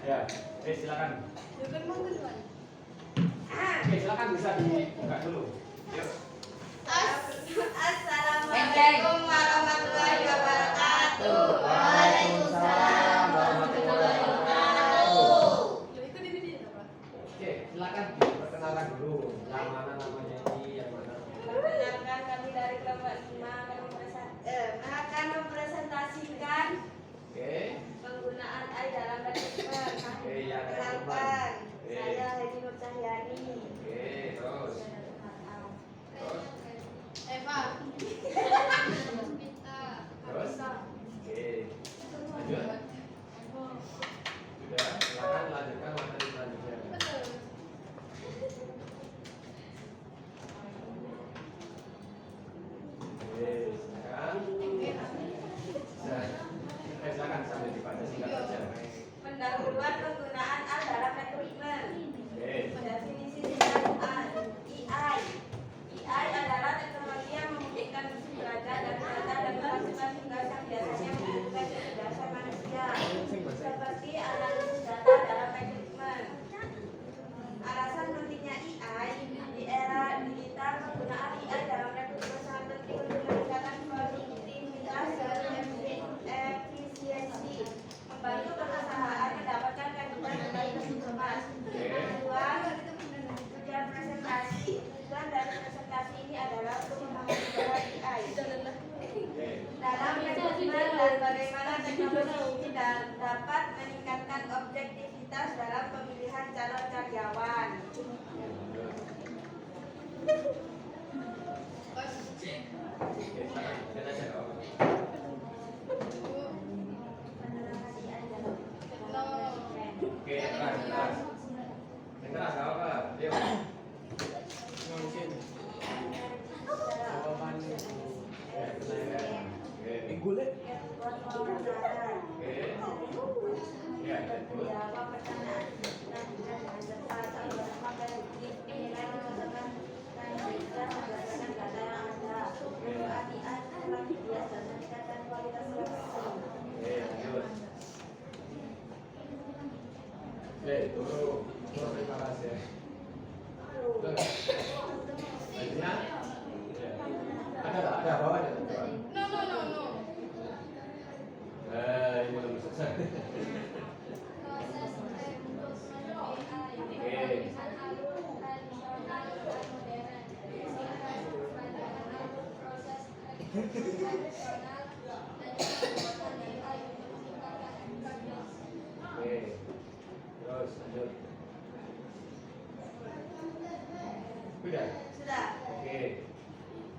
ya. Oke, silakan. Oke, silakan bisa dibuka dulu. Yuk. Assalamualaikum warahmatullahi wabarakatuh. Waalaikumsalam warahmatullahi wabarakatuh. Oke, silakan diperkenalkan dulu. Yang mana namanya ini, yang mana? Perkenalkan kami dari kelompok 5 akan mempresentasikan Oke. penggunaan AI dalam rekrutmen. Oke, ya, Perkenalkan, Oke. saya Hedi Nur Cahyani. Oke, terus. Terus. Eva. Terus. Oke. Lanjut. Sudah, silakan lanjutkan materi selanjutnya. Oke, silakan. Silakan sambil dibaca singkat saja. Pendahuluan penggunaan AI dalam rekrutmen. Oke. Definisi singkat AI. AI adalah teknologi yang memungkinkan belajar dan data dan melakukan tugas yang biasanya membutuhkan kecerdasan manusia, seperti analisis data dalam rekrutmen. Alasan pentingnya AI di era digital, penggunaan AI dalam rekrutmen sangat penting untuk meningkatkan produktivitas dan efisiensi, membantu perusahaan mendapatkan kandidat terbaik lebih cepat. Kedua, tujuan presentasi. Tujuan dari presentasi ini adalah untuk memahami AI dalam rekrutmen dan bagaimana teknologi ini dapat meningkatkan objektivitas dalam pemilihan calon karyawan. Oke, keras. Keras, gak apa-apa. Yuk. Mungkin jawaban Oke. minggu le. Oke. Ya, terus. Jawab pertanyaan dan dengan cepat agar memakai nilai teman-teman dan bisa berdasarkan data yang ada. AI telah bias dan meningkatkan kualitas seleksi. Oke, lanjut. Oke, turun. Turun terima kasih. Terus. Lanjutnya. Ya. Ada tak? Ada bawah ada. Coba. No. Ini belum selesai. Proses rekrutmen AI. Oke. Tradisional dan modern. Bagaimana proses rekrutmen tradisional dan AI untuk meningkatkan efektivitas. Oke. Terus lanjut. Sudah. Sudah. Oke.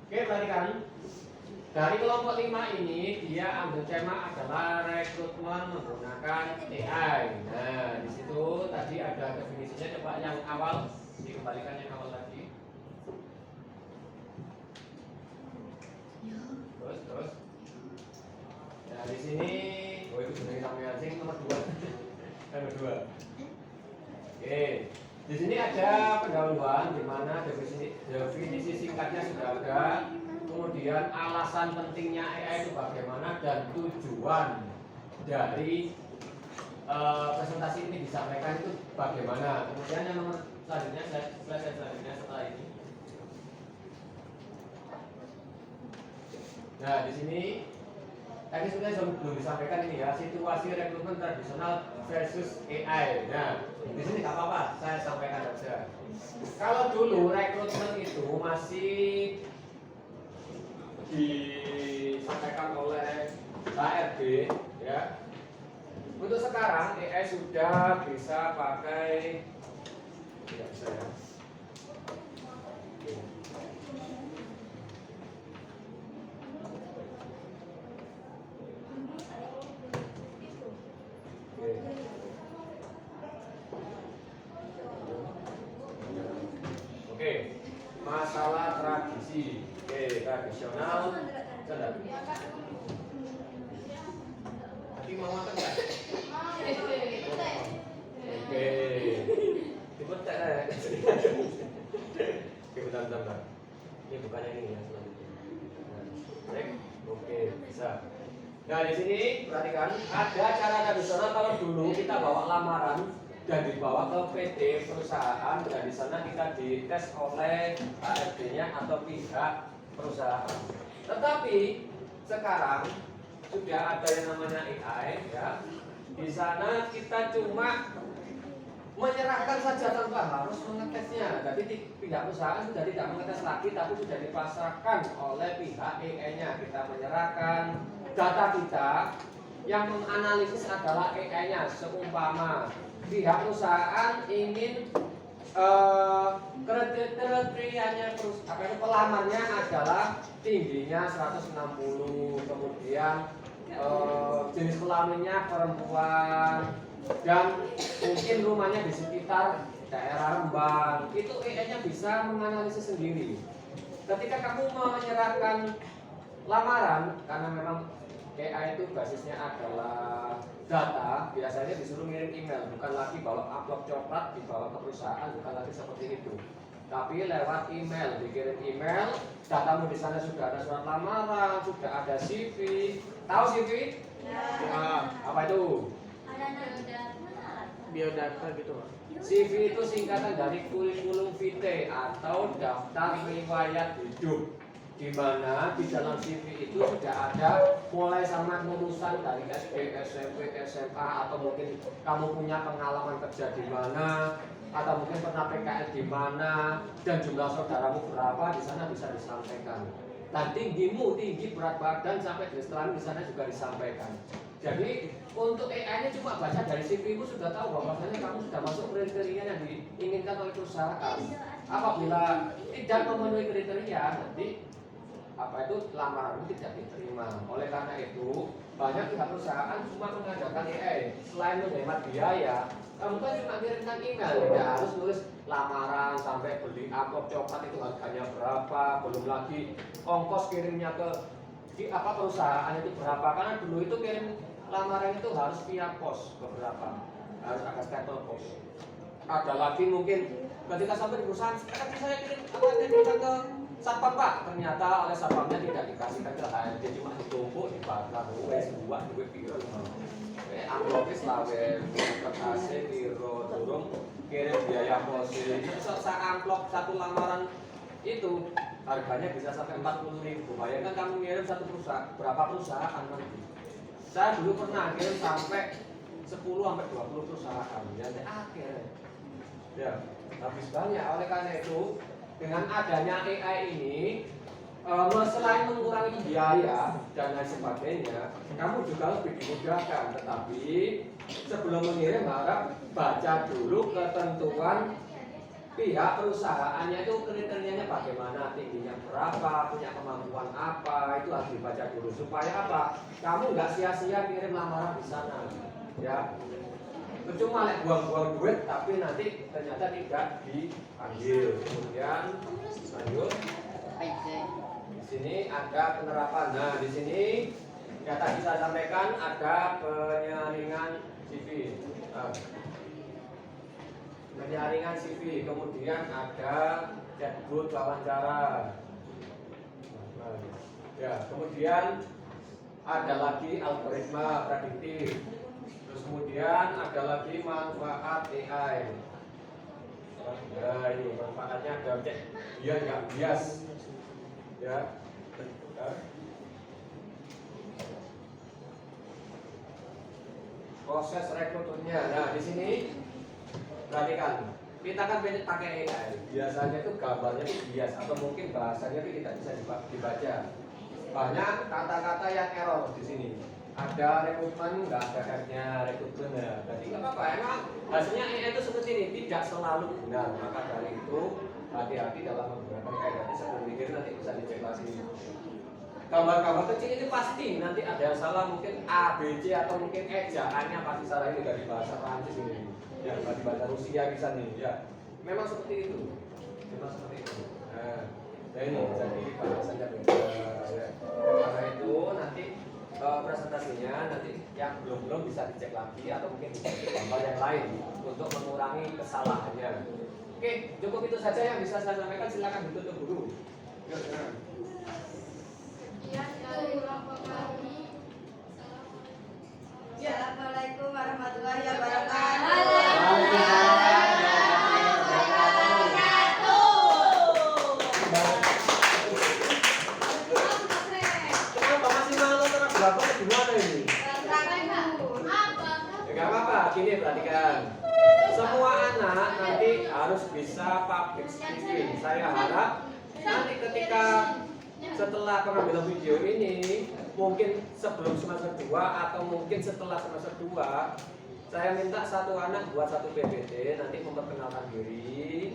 Oke, perhatikan. Dari kelompok 5 ini dia ambil tema adalah rekrutmen menggunakan AI. Nah, di situ tadi ada definisinya, coba yang awal dikembalikan yang awal tadi. Terus. Nah, di sini itu sudah disampaikan sing nomor 2. Nomor 2. Oke. Di sini ada pendahuluan di mana definisi singkatnya sudah ada. Kemudian alasan pentingnya AI itu bagaimana dan tujuan dari presentasi ini disampaikan itu bagaimana. Kemudian yang nomor selanjutnya, slide selanjutnya setelah ini. Nah, di sini tadi sudah belum disampaikan ini ya, situasi rekrutmen tradisional versus AI. Nah, di sini nggak apa-apa, saya sampaikan saja. Kalau dulu rekrutmen itu masih di disampaikan oleh HRD ya. Untuk sekarang AI sudah bisa pakai tidak bisa ya. Oke, masalah tradisi. Oke, tradisional. Sedap. Tadi mau makan nggak? Oke. Dipetek ya. Oke, bentar. Ini bukannya ini ya selanjutnya. Nah, oke, bisa. Nah, di sini perhatikan ada cara tradisional kalau dulu kita bawa lamaran dan dibawa ke PT perusahaan dan di sana kita dites oleh HRD-nya atau pihak perusahaan. Tetapi sekarang sudah ada yang namanya AI ya. Di sana kita cuma menyerahkan saja tanpa harus mengetesnya. Jadi pihak perusahaan sudah tidak mengetes lagi, tapi sudah dipasrahkan oleh pihak AI-nya. Kita menyerahkan data kita, yang menganalisis adalah AI-nya. Seumpama pihak perusahaan ingin kriterianya pelamarnya adalah tingginya 160, kemudian jenis kelaminnya perempuan, dan mungkin rumahnya di sekitar daerah Rembang. Itu AI-nya bisa menganalisis sendiri. Ketika kamu menyerahkan lamaran, karena memang AI itu basisnya adalah data, biasanya disuruh ngirim email, bukan lagi bawa amplop coklat dibawa ke perusahaan, bukan lagi seperti itu. Tapi lewat email, dikirim email, datamu di sana sudah ada surat lamaran, sudah ada CV. Tahu CV? Ya. Apa itu? Biodata gitu Pak. CV itu singkatan dari kurikulum vitae atau daftar riwayat hidup, di mana di dalam CV itu sudah ada mulai sama lulusan dari SD, SMP, SMA, atau mungkin kamu punya pengalaman kerja di mana, atau mungkin pernah PKL di mana, dan jumlah saudaramu berapa, di sana bisa disampaikan. Dan tinggimu, tinggi berat badan sampai jenis kelamin di sana juga disampaikan. Jadi untuk AI-nya cuma baca dari CV-mu sudah tahu bahwasanya kamu sudah masuk kriteria yang diinginkan oleh perusahaan. Apabila tidak memenuhi kriteria, nanti apa itu lamaranmu tidak diterima. Oleh karena itu banyak pihak perusahaan cuma mengadakan AI. Selain menghemat biaya, kamu kan cuma kirimkan email, tidak harus nulis lamaran sampai beli amplop coklat itu harganya berapa, belum lagi ongkos kirimnya ke perusahaan itu berapa. Karena dulu itu kirim lamaran itu harus via pos beberapa, harus ada stempel pos. Ada lagi mungkin ketika sampai di perusahaan, saya kirim ke satpam Pak, ternyata oleh satpamnya tidak dikasihkan ke HRD, cuma ditumpuk, dibakar, wes buat duit piro. Amplopnya selawe, kertasnya piro, durung kirim biaya posisi. Satu amplop satu lamaran itu harganya bisa sampai 40.000. Bayangkan kamu ngirim satu perusahaan, berapa perusahaan nanti? Saya dulu pernah kirim sampai 10 sampai 20 perusahaan. Jadi akhirnya ya habis banyak. Oleh karena itu dengan adanya AI ini, selain mengurangi biaya dan lain sebagainya, kamu juga lebih dimudahkan. Tetapi sebelum mengirim harap baca dulu ketentuan pihak perusahaannya itu kriterianya bagaimana, tingginya berapa, punya kemampuan apa, itu harus dibaca dulu supaya apa? Kamu nggak sia-sia kirim lamaran di sana, ya. Cuma buang-buang duit tapi nanti ternyata tidak dipanggil. Kemudian lanjut. Di sini ada penerapan. Nah, di sini yang tadi saya sampaikan ada penyaringan CV. Penyaringan CV, kemudian ada chatbot wawancara. Ya, kemudian ada lagi algoritma prediktif. Terus kemudian ada lagi manfaat AI. Ya, ini manfaatnya ada cek biar nggak bias. Ya. Proses rekrutmennya. Nah, di sini perhatikan. kita kan pakai AI. Biasanya itu gambarnya itu bias atau mungkin bahasanya itu tidak bisa dibaca. Banyak kata-kata yang error di sini. Ada rekrutmen, nggak ada R-nya, rekrutmen ya. Jadi nggak apa-apa. Emang hasilnya AI itu seperti ini, tidak selalu benar. Maka dari itu hati-hati dalam menggunakan AI. Nanti sebelum mikir nanti bisa dicek lagi. Gambar-gambar kecil ini pasti nanti ada yang salah, mungkin A, B, C atau mungkin ejaannya pasti salah. Ini dari bahasa Prancis ini, ya dari bahasa Rusia bisa nih, ya. Memang seperti itu, memang seperti itu. Nah, ini jadi bahasanya beda. Ya. Karena itu nanti presentasinya nanti yang belum bisa dicek lagi atau mungkin dicek gambar yang lain untuk mengurangi kesalahannya. Oke, cukup itu saja yang bisa saya sampaikan. Silakan ditutup dulu. Yuk, silakan. Assalamualaikum warahmatullahi wabarakatuh. Kenapa masih malu terus bapak gimana ini? Ya nggak apa-apa, gini perhatikan. Semua anak nanti harus bisa public speaking. Saya harap nanti ketika setelah pengambilan video ini, mungkin sebelum semester 2 atau mungkin setelah semester 2, saya minta satu anak buat satu PPT, nanti memperkenalkan diri.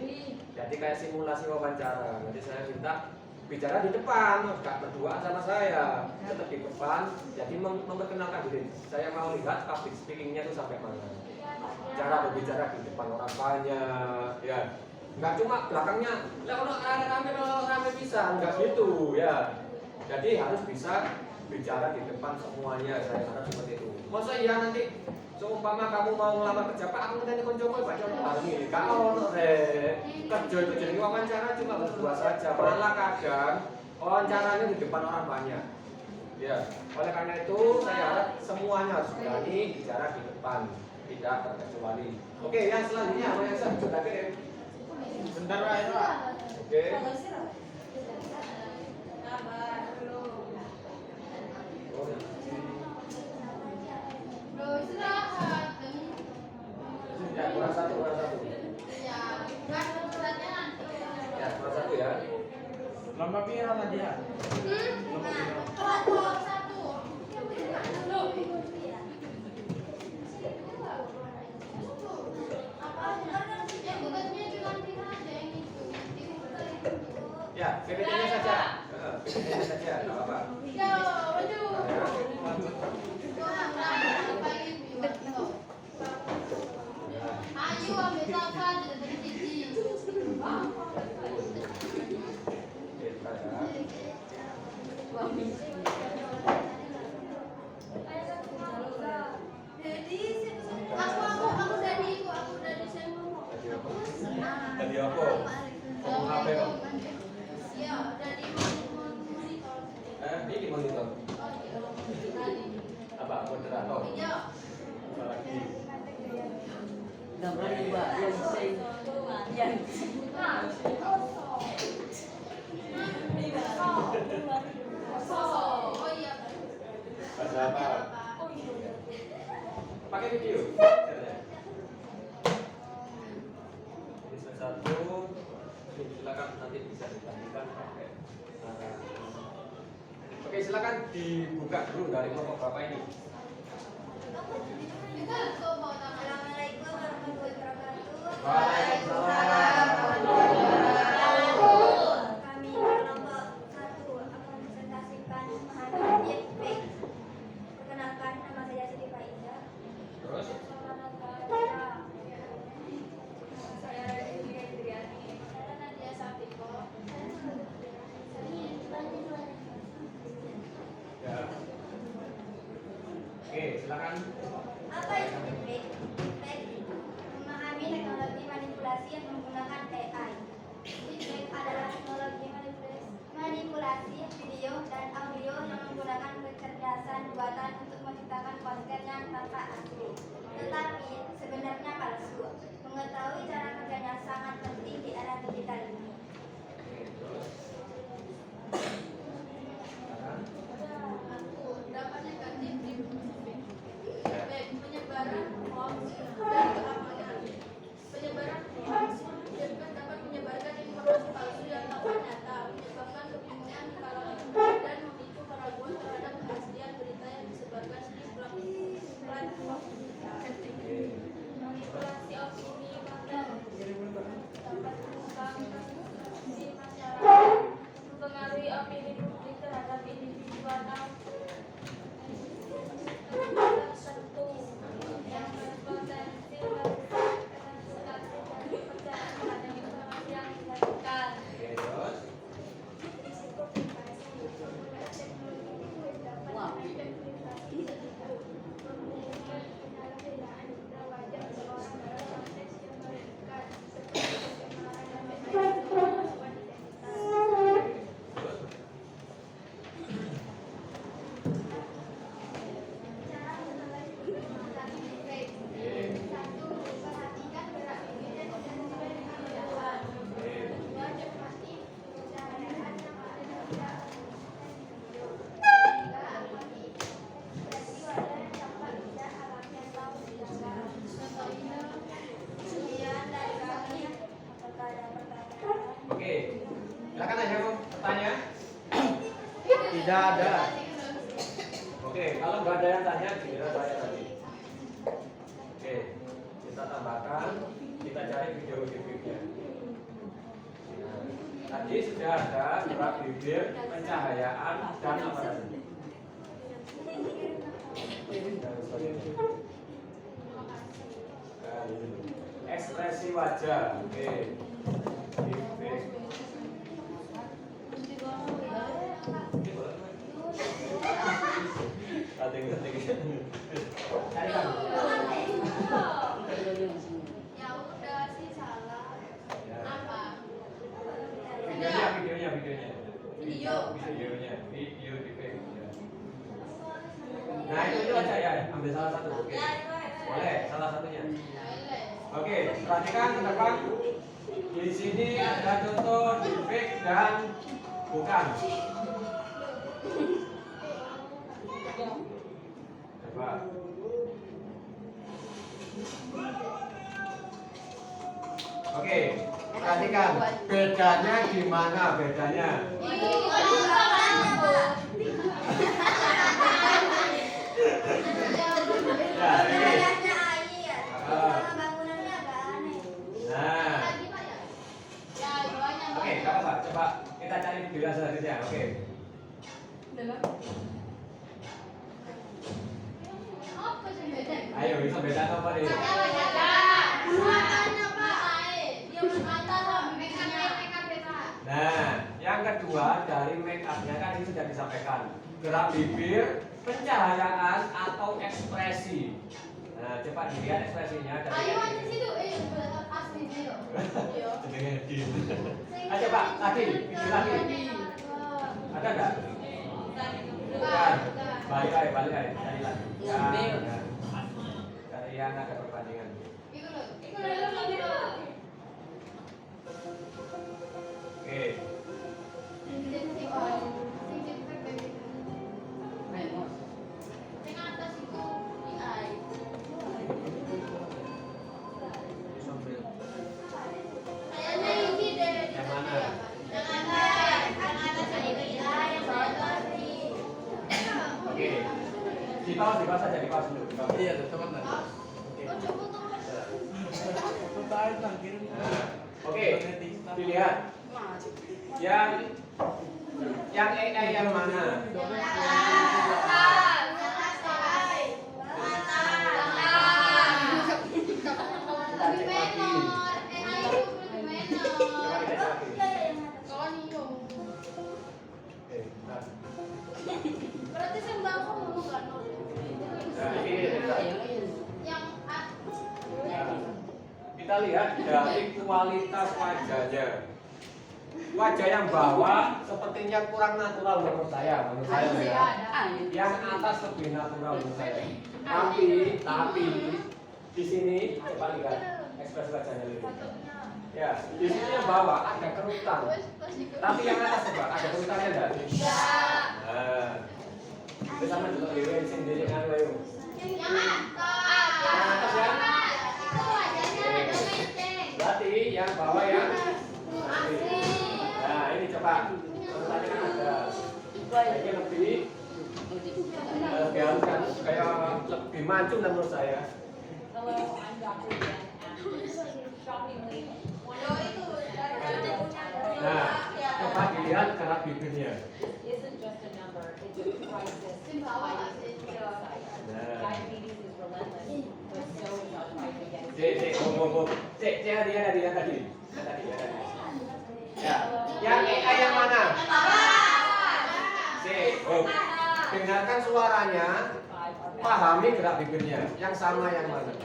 Jadi kayak simulasi wawancara. Nanti saya minta bicara di depan, nggak berdua sama saya, tetap di depan. Jadi memperkenalkan diri. Saya mau lihat public speakingnya itu sampai mana. Cara berbicara di depan orang banyak, ya. Nggak cuma belakangnya, kalau rame bisa, nggak gitu, ya. Jadi harus bisa bicara di depan semuanya, saya harap seperti itu. Masa iya nanti seumpama kamu mau ngelamar kerja, Pak, aku nanti koncoku baca ini, kalau kerja itu jadi wawancara cuma berdua saja, malah kadang wawancaranya di depan orang banyak. Ya, oleh karena itu saya harap semuanya harus berani bicara di depan, tidak terkecuali. Oke, yang selanjutnya apa yang saya coba kirim? Bentar Pak, itu Pak. Oke. Ya, kurang satu. Ya, kurang satu ya. Lomba piro Nadia? Lomba piro? Ya, PPT-nya saja. PPT-nya saja, nggak apa-apa. Ayo ambil sampah dari sini. Aku dari saya ngomong. Tadi apa? Ngomong apa kok? Ya, dari monitor. Ini monitor. Apa? Moderator? Iya. Apa lagi? Gambar Mbak yang Oh iya. Bahasa apa? Pakai video. Ini satu. Silakan nanti bisa dibandingkan pakai. Oke, silakan dibuka dulu dari kelompok berapa ini. Assalamualaikum warahmatullahi wabarakatuh. Waalaikumsalam. Kami kelompok 1 akan presentasikan memahami baik. Perkenalkan, nama saya Siti Faiza. Terus? Saya Indriani. Saya Nadia Sapiko. Ya. Oke, silakan. Apa itu feedback? Feedback memahami teknologi manipulasi yang menggunakan AI. Feedback adalah teknologi manipulasi video dan audio yang menggunakan kecerdasan buatan untuk menciptakan konten yang tanpa asli, tetapi sebenarnya palsu. Mengetahui cara kerjanya sangat penting di era digital ini. Aku dapat negatif penyebaran hoax dan keamanan. Penyebaran hoax opini publik terhadap individu atau tertentu yang berpotensi merusak reputasi dan kepercayaan terhadap informasi yang disajikan. Oke, terus. Risiko privasi, penggunaan teknologi itu dapat menghancurkan privasi serta memungkinkan penyalahgunaan tidak wajar seorang dalam konteks yang merugikan seperti pencemaran nama baik dan kemampuan identitas. Cara menilai permasalahan baik. Satu, perhatikan gerak bibir dan sesuai dengan undangan. Dua, cermati pencahayaan yang ada pada video. Tiga, amati ekspresi wajah yang tampak tidak alami atau dijaga. Contohnya, kemudian dari kami, apakah ada pertanyaan? Oke. Silakan aja, Bu. Bertanya. Tidak ada. Oke, kalau nggak ada yang tanya, giliran saya tadi. Oke, kita tambahkan, kita cari video-videonya. Nah, tadi sudah ada gerak bibir, pencahayaan, dan apa tadi? Dan sebagainya. Nah, ini. Ekspresi wajah, oke. Bibir. Cari kan? Ya udah sih salah. Ya. Apa? Videonya. Video. Video di Facebook. Ya. Nah itu aja ya, ambil salah satu. Oke. Boleh, salah satunya. Oke, perhatikan ke depan. Di sini ada contoh fake dan bukan. Coba. Oke, perhatikan bedanya di mana bedanya? Ya, ini. Nah, oke, nggak apa-apa. Coba kita cari video selanjutnya. Oke. Ayo, bisa beda apa nih? Nah, yang kedua dari make up-nya kan ini sudah disampaikan. Gerak bibir, pencahayaan atau ekspresi. Nah, coba dilihat ekspresinya dari Ayo Pak, lagi, video lagi. Ada nggak? Bukan. Balik lagi, cari lagi. Cari yang ada perbandingan. Oke. Yang mana? Oke. Di pause saja, di pause dulu. Iya, teman-teman. Oke, dilihat. Yang AI yang mana? Coba kita cari. Oke, nah. Berarti sembako dulu kan? Nah, ini Yang Nah, kita lihat dari kualitas wajahnya. Wajah yang bawah sepertinya kurang natural menurut saya ya. Yang atas lebih natural menurut saya. Tapi di sini coba lihat ekspresi wajahnya lihat. Ya, di sini yang bawah ada kerutan. Tapi yang atas coba ada kerutannya enggak? Ya. Nah, itu sama dulu Dewi sendiri kan Dewi. Yang atas ya. Itu wajahnya ada menteng. Berarti yang bawah yang Asli. nah ini coba kerutannya kan ada. Kayaknya lebih halus kan kayak lebih mancung dan menurut saya. Hello, I'm Dr. Jen at Shoppingly. Nah, coba dilihat lihat gerak bibirnya. It isn't just a number, it's a crisis hiding in plain sight. Diabetes is relentless, but so is our fight against it. Cek dia tadi. Ya, yang AI yang mana? Dengarkan suaranya, pahami gerak bibirnya. Yang sama yang mana?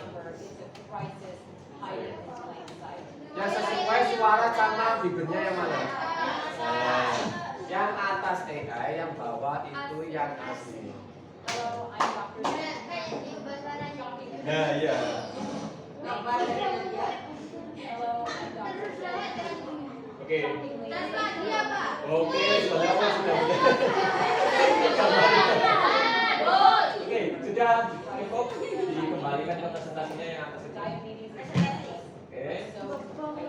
Yang sesuai suara sama bibirnya yang mana? Nah, yang atas AI, yang bawah itu yang asli. Hello, I'm Dr. Kayak diubah suaranya. Nah, iya. Gambar dari dia. Hello, I'm Dr. Oke. Dan lagi ya, Pak. Oke, sudah. Oke, sudah cukup. Dikembalikan ke presentasinya yang atas itu. Oke.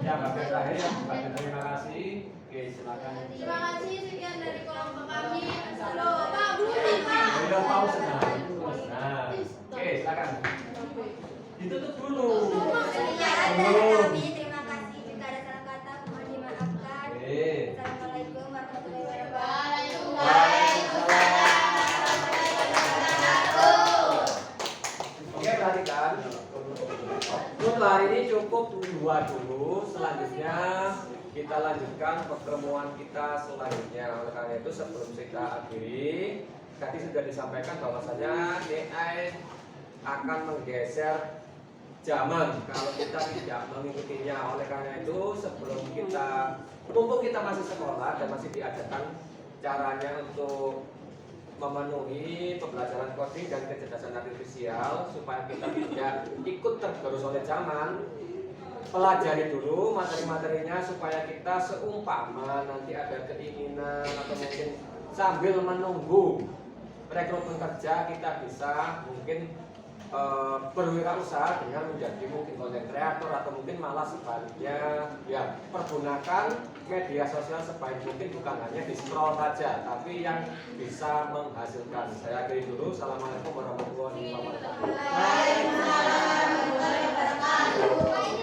Ya, bagian terakhir ya, bagian terima kasih. Oke, silakan. Terima kasih sekian dari kelompok kami. Halo, Pak, Budi, Pak. Udah pause nah. Oke, silakan. Ditutup dulu. Sekian dari kami. Terima kasih. Jika ada salah kata, mohon dimaafkan. Oke. Assalamualaikum warahmatullahi wabarakatuh. Oke, perhatikan. Untuk hari ini cukup 2 dulu. Selanjutnya kita lanjutkan pertemuan kita selanjutnya. Oleh karena itu sebelum kita akhiri, tadi sudah disampaikan bahwasanya AI akan menggeser zaman kalau kita tidak mengikutinya. Oleh karena itu sebelum kita, mumpung kita masih sekolah dan masih diajarkan caranya untuk memenuhi pembelajaran coding dan kecerdasan artifisial supaya kita tidak ikut tergerus oleh zaman, pelajari dulu materi-materinya supaya kita seumpama nanti ada keinginan atau mungkin sambil menunggu rekrutmen kerja kita bisa mungkin berwirausaha dengan menjadi mungkin konten kreator atau mungkin malah sebaliknya ya pergunakan media sosial sebaik mungkin, bukan hanya di scroll saja tapi yang bisa menghasilkan. Saya akhiri dulu. Assalamualaikum warahmatullahi wabarakatuh. Waalaikumsalam warahmatullahi wabarakatuh.